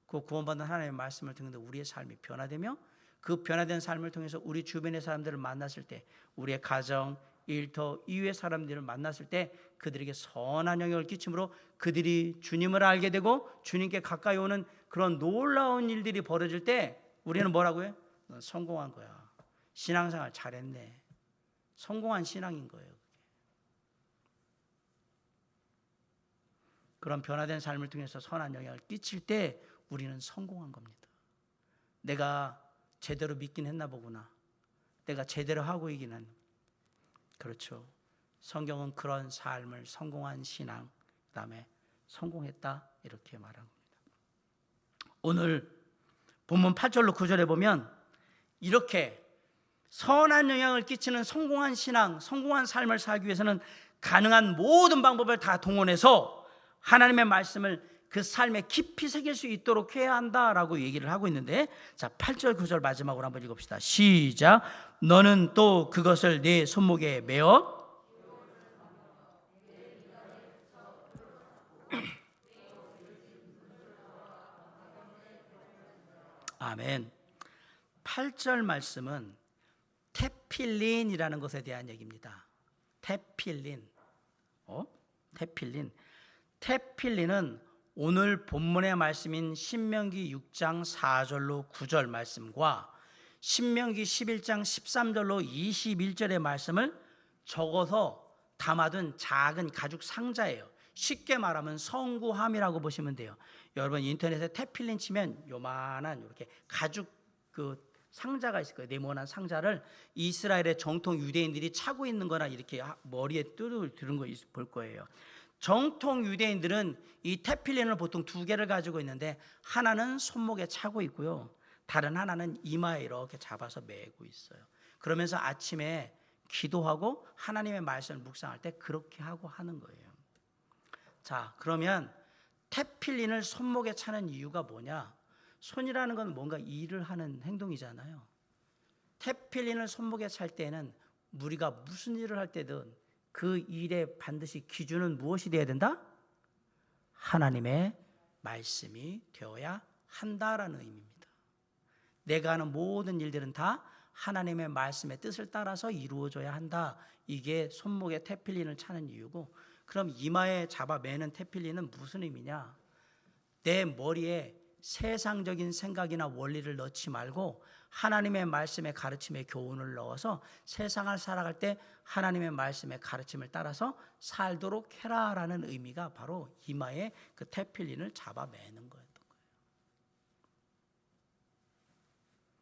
그 구원받은 하나님의 말씀을 듣는데 우리의 삶이 변화되며 그 변화된 삶을 통해서 우리 주변의 사람들을 만났을 때 우리의 가정, 일터, 이외의 사람들을 만났을 때 그들에게 선한 영향을 끼침으로 그들이 주님을 알게 되고 주님께 가까이 오는 그런 놀라운 일들이 벌어질 때 우리는 뭐라고 해요? 넌 성공한 거야. 신앙생활 잘했네. 성공한 신앙인 거예요. 그런 변화된 삶을 통해서 선한 영향을 끼칠 때 우리는 성공한 겁니다. 내가 제대로 믿긴 했나 보구나. 내가 제대로 하고 있긴 한. 그렇죠. 성경은 그런 삶을 성공한 신앙, 그다음에 성공했다 이렇게 말합니다. 오늘 본문 8절로 9절에 보면 이렇게 선한 영향을 끼치는 성공한 신앙, 성공한 삶을 살기 위해서는 가능한 모든 방법을 다 동원해서 하나님의 말씀을 그 삶에 깊이 새길 수 있도록 해야 한다라고 얘기를 하고 있는데, 자 8절 9절 마지막으로 한번 읽읍시다. 시작. 너는 또 그것을 네 손목에 메어 아멘. 8절 말씀은 테필린이라는 것에 대한 얘기입니다. 테필린. 테필린. 테필린은 오늘 본문의 말씀인 신명기 6장 4절로 9절 말씀과 신명기 11장 13절로 21절의 말씀을 적어서 담아둔 작은 가죽 상자예요. 쉽게 말하면 성구함이라고 보시면 돼요. 여러분 인터넷에 테필린 치면 요만한 이렇게 가죽 그 상자가 있을 거예요. 네모난 상자를 이스라엘의 정통 유대인들이 차고 있는 거나 이렇게 머리에 뚜들 들은 거 볼 거예요. 정통 유대인들은 이 테필린을 보통 두 개를 가지고 있는데 하나는 손목에 차고 있고요. 다른 하나는 이마에 이렇게 잡아서 메고 있어요. 그러면서 아침에 기도하고 하나님의 말씀을 묵상할 때 그렇게 하고 하는 거예요. 자, 그러면 테필린을 손목에 차는 이유가 뭐냐? 손이라는 건 뭔가 일을 하는 행동이잖아요. 테필린을 손목에 찰 때는 우리가 무슨 일을 할 때든 그 일에 반드시 기준은 무엇이 되어야 된다? 하나님의 말씀이 되어야 한다라는 의미입니다. 내가 하는 모든 일들은 다 하나님의 말씀의 뜻을 따라서 이루어져야 한다. 이게 손목에 테필린을 차는 이유고, 그럼 이마에 잡아 매는 테필린은 무슨 의미냐? 내 머리에 세상적인 생각이나 원리를 넣지 말고 하나님의 말씀의 가르침에 교훈을 넣어서 세상을 살아갈 때 하나님의 말씀의 가르침을 따라서 살도록 해라라는 의미가 바로 이마에 그 테필린을 잡아 매는 거였던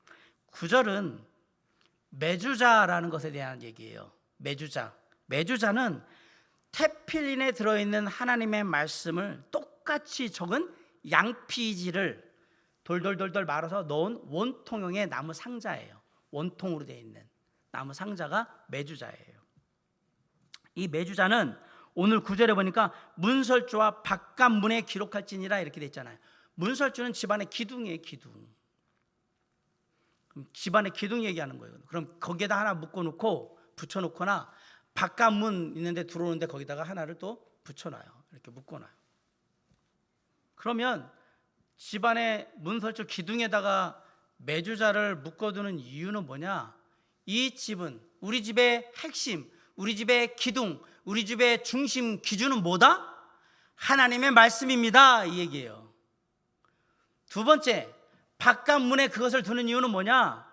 거예요. 9절은 매주자라는 것에 대한 얘기예요. 매주자는 테필린에 들어있는 하나님의 말씀을 똑같이 적은 양피지를 돌돌돌돌 말아서 넣은 원통형의 나무 상자예요. 원통으로 되어 있는 나무 상자가 매주자예요. 이 매주자는 오늘 9절에 보니까 문설주와 바깥문에 기록할지니라 이렇게 돼 있잖아요. 문설주는 집안의 기둥이에요. 기둥. 집안의 기둥 얘기하는 거예요. 그럼 거기에다 하나 묶어놓고 붙여놓거나 바깥문 있는데 들어오는데 거기다가 하나를 또 붙여놔요. 이렇게 묶어놔요. 그러면 집안의 문설주 기둥에다가 매주자를 묶어두는 이유는 뭐냐? 이 집은 우리 집의 핵심, 우리 집의 기둥, 우리 집의 중심 기준은 뭐다? 하나님의 말씀입니다. 이 얘기예요. 두 번째, 바깥문에 그것을 두는 이유는 뭐냐?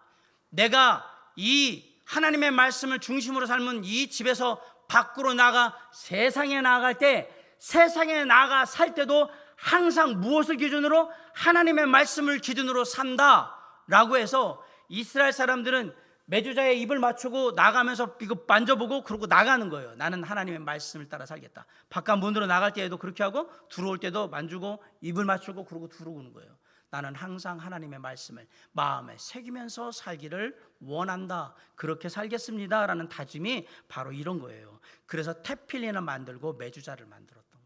내가 이 하나님의 말씀을 중심으로 삶은 이 집에서 밖으로 나가 세상에 나아갈 때, 세상에 나가 살 때도 항상 무엇을 기준으로? 하나님의 말씀을 기준으로 산다라고 해서 이스라엘 사람들은 매주자의 입을 맞추고 나가면서 이거 만져보고 그러고 나가는 거예요. 나는 하나님의 말씀을 따라 살겠다. 바깥 문으로 나갈 때에도 그렇게 하고 들어올 때도 만지고 입을 맞추고 그러고 들어오는 거예요. 나는 항상 하나님의 말씀을 마음에 새기면서 살기를 원한다. 그렇게 살겠습니다 라는 다짐이 바로 이런 거예요. 그래서 테필린을 만들고 매주자를 만들었던 거예요.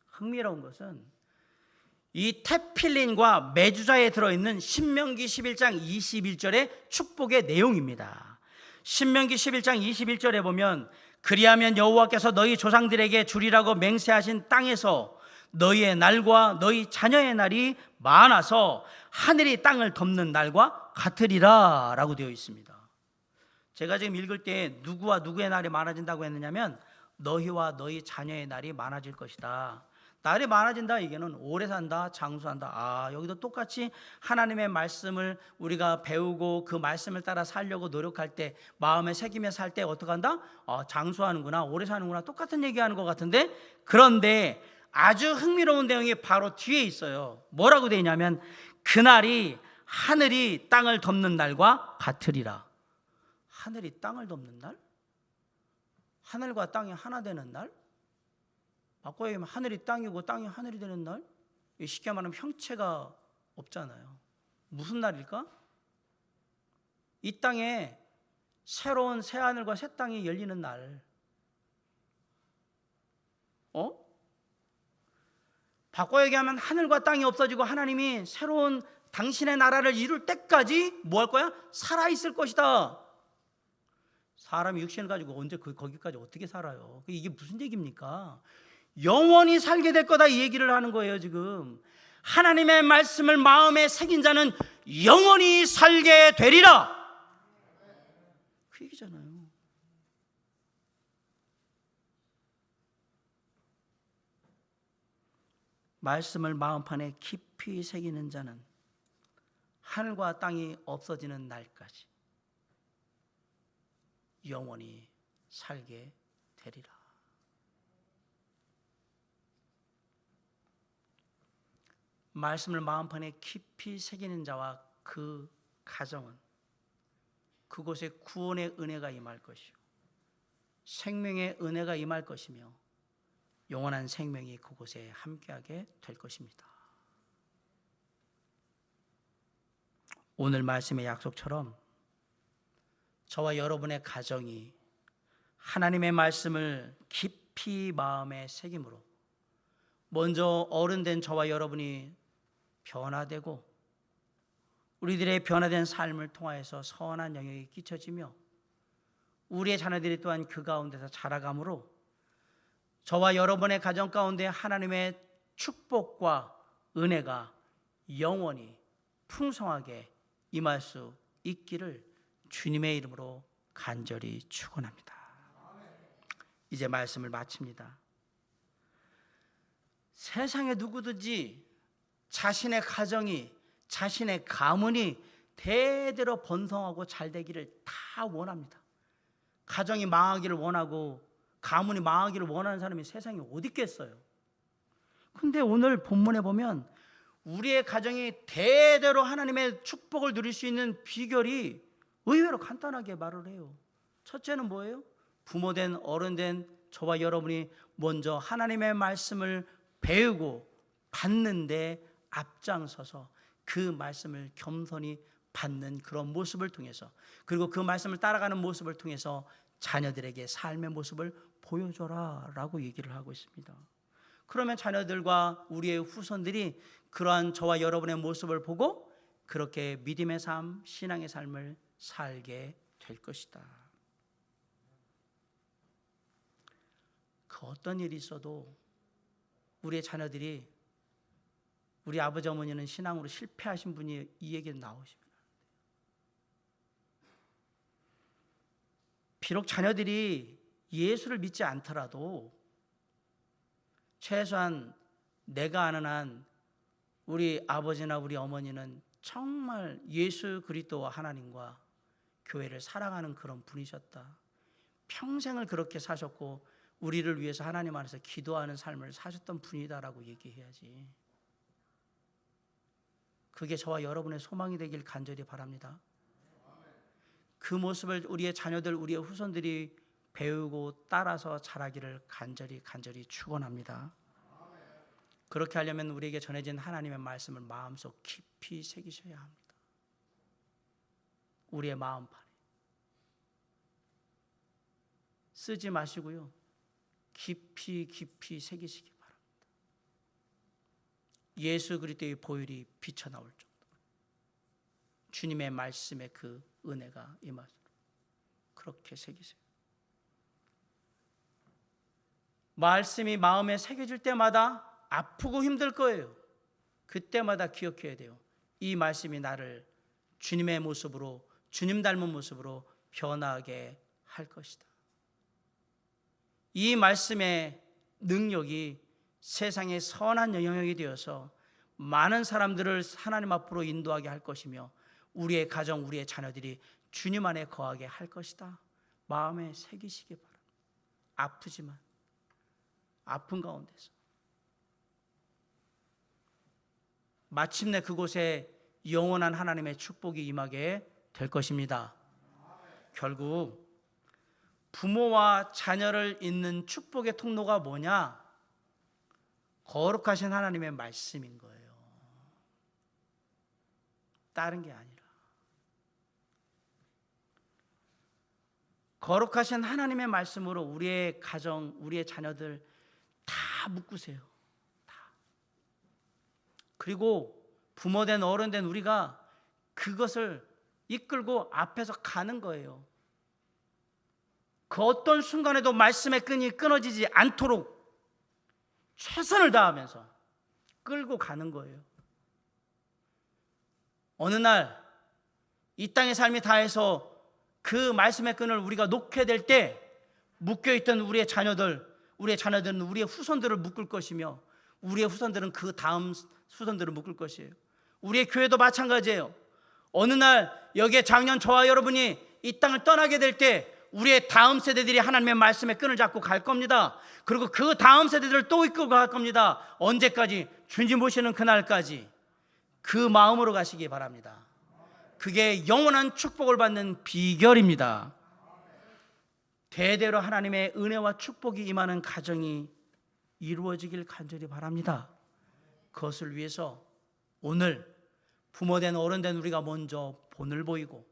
흥미로운 것은 이 테필린과 매주자에 들어있는 신명기 11장 21절의 축복의 내용입니다. 신명기 11장 21절에 보면 그리하면 여호와께서 너희 조상들에게 주리라고 맹세하신 땅에서 너희의 날과 너희 자녀의 날이 많아서 하늘이 땅을 덮는 날과 같으리라 라고 되어 있습니다. 제가 지금 읽을 때 누구와 누구의 날이 많아진다고 했느냐면 너희와 너희 자녀의 날이 많아질 것이다. 날이 많아진다 이게는 오래 산다, 장수한다. 여기도 똑같이 하나님의 말씀을 우리가 배우고 그 말씀을 따라 살려고 노력할 때, 마음에 새기며 살 때 어떻게 한다? 장수하는구나, 오래 사는구나. 똑같은 얘기하는 것 같은데, 그런데 아주 흥미로운 내용이 바로 뒤에 있어요. 뭐라고 되어 있냐면 그날이 하늘이 땅을 덮는 날과 같으리라. 하늘이 땅을 덮는 날? 하늘과 땅이 하나 되는 날? 바꿔 얘기하면 하늘이 땅이고 땅이 하늘이 되는 날? 쉽게 말하면 형체가 없잖아요. 무슨 날일까? 이 땅에 새로운 새 하늘과 새 땅이 열리는 날. 바꿔 얘기하면 하늘과 땅이 없어지고 하나님이 새로운 당신의 나라를 이룰 때까지 뭐 할 거야? 살아있을 것이다. 사람이 육신을 가지고 언제 거기까지 어떻게 살아요? 이게 무슨 얘기입니까? 영원히 살게 될 거다 이 얘기를 하는 거예요. 지금 하나님의 말씀을 마음에 새긴 자는 영원히 살게 되리라, 그 얘기잖아요. 말씀을 마음판에 깊이 새기는 자는 하늘과 땅이 없어지는 날까지 영원히 살게 되리라. 말씀을 마음판에 깊이 새기는 자와 그 가정은 그곳에 구원의 은혜가 임할 것이요 생명의 은혜가 임할 것이며 영원한 생명이 그곳에 함께하게 될 것입니다. 오늘 말씀의 약속처럼 저와 여러분의 가정이 하나님의 말씀을 깊이 마음에 새김으로 먼저 어른된 저와 여러분이 변화되고 우리들의 변화된 삶을 통하여서 선한 영향이 끼쳐지며 우리의 자녀들이 또한 그 가운데서 자라감으로 저와 여러분의 가정 가운데 하나님의 축복과 은혜가 영원히 풍성하게 임할 수 있기를 주님의 이름으로 간절히 축원합니다. 이제 말씀을 마칩니다. 세상에 누구든지 자신의 가정이, 자신의 가문이 대대로 번성하고 잘 되기를 다 원합니다. 가정이 망하기를 원하고 가문이 망하기를 원하는 사람이 세상에 어디 있겠어요? 근데 오늘 본문에 보면 우리의 가정이 대대로 하나님의 축복을 누릴 수 있는 비결이 의외로 간단하게 말을 해요. 첫째는 뭐예요? 부모된 어른된 저와 여러분이 먼저 하나님의 말씀을 배우고 받는데 앞장서서 그 말씀을 겸손히 받는 그런 모습을 통해서, 그리고 그 말씀을 따라가는 모습을 통해서 자녀들에게 삶의 모습을 보여줘라 라고 얘기를 하고 있습니다. 그러면 자녀들과 우리의 후손들이 그러한 저와 여러분의 모습을 보고 그렇게 믿음의 삶, 신앙의 삶을 살게 될 것이다. 그 어떤 일이 있어도 우리의 자녀들이, 우리 아버지 어머니는 신앙으로 실패하신 분이 이 얘기는 나오십니다. 비록 자녀들이 예수를 믿지 않더라도 최소한 내가 아는 한 우리 아버지나 우리 어머니는 정말 예수 그리스도와 하나님과 교회를 사랑하는 그런 분이셨다. 평생을 그렇게 사셨고 우리를 위해서 하나님 안에서 기도하는 삶을 사셨던 분이다라고 얘기해야지. 그게 저와 여러분의 소망이 되길 간절히 바랍니다. 그 모습을 우리의 자녀들, 우리의 후손들이 배우고 따라서 자라기를 간절히 축원합니다. 그렇게 하려면 우리에게 전해진 하나님의 말씀을 마음속 깊이 새기셔야 합니다. 우리의 마음판에 쓰지 마시고요, 깊이 새기시기 바랍니다. 예수 그리스도의 보혈이 비쳐나올 정도로 주님의 말씀의 그 은혜가 임하도록 그렇게 새기세요. 말씀이 마음에 새겨질 때마다 아프고 힘들 거예요. 그때마다 기억해야 돼요. 이 말씀이 나를 주님의 모습으로, 주님 닮은 모습으로 변하게 할 것이다. 이 말씀의 능력이 세상의 선한 영향력이 되어서 많은 사람들을 하나님 앞으로 인도하게 할 것이며 우리의 가정, 우리의 자녀들이 주님 안에 거하게 할 것이다. 마음에 새기시기 바랍니다. 아프지만 아픈 가운데서 마침내 그곳에 영원한 하나님의 축복이 임하게 될 것입니다. 결국 부모와 자녀를 잇는 축복의 통로가 뭐냐? 거룩하신 하나님의 말씀인 거예요. 다른 게 아니라 거룩하신 하나님의 말씀으로 우리의 가정, 우리의 자녀들 다 묶으세요. 다. 그리고 부모된 어른된 우리가 그것을 이끌고 앞에서 가는 거예요. 그 어떤 순간에도 말씀의 끈이 끊어지지 않도록 최선을 다하면서 끌고 가는 거예요. 어느 날 이 땅의 삶이 다해서 그 말씀의 끈을 우리가 놓게 될 때 묶여있던 우리의 자녀들은 우리의 후손들을 묶을 것이며 우리의 후손들은 그 다음 후손들을 묶을 것이에요. 우리의 교회도 마찬가지예요. 어느 날 여기에 작년 저와 여러분이 이 땅을 떠나게 될 때 우리의 다음 세대들이 하나님의 말씀의 끈을 잡고 갈 겁니다. 그리고 그 다음 세대들을 또 이끌고 갈 겁니다. 언제까지? 주님 오시는 그날까지. 그 마음으로 가시기 바랍니다. 그게 영원한 축복을 받는 비결입니다. 대대로 하나님의 은혜와 축복이 임하는 가정이 이루어지길 간절히 바랍니다. 그것을 위해서 오늘 부모된 어른된 우리가 먼저 본을 보이고,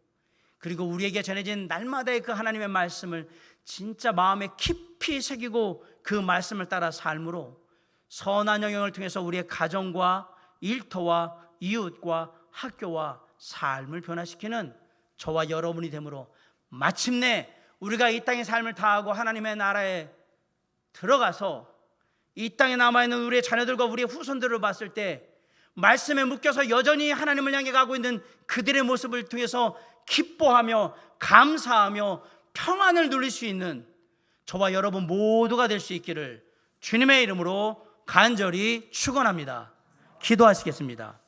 그리고 우리에게 전해진 날마다의 그 하나님의 말씀을 진짜 마음에 깊이 새기고 그 말씀을 따라 삶으로 선한 영향을 통해서 우리의 가정과 일터와 이웃과 학교와 삶을 변화시키는 저와 여러분이 되므로 마침내 우리가 이 땅의 삶을 다하고 하나님의 나라에 들어가서 이 땅에 남아있는 우리의 자녀들과 우리의 후손들을 봤을 때 말씀에 묶여서 여전히 하나님을 향해 가고 있는 그들의 모습을 통해서 기뻐하며 감사하며 평안을 누릴 수 있는 저와 여러분 모두가 될 수 있기를 주님의 이름으로 간절히 축원합니다. 기도하시겠습니다.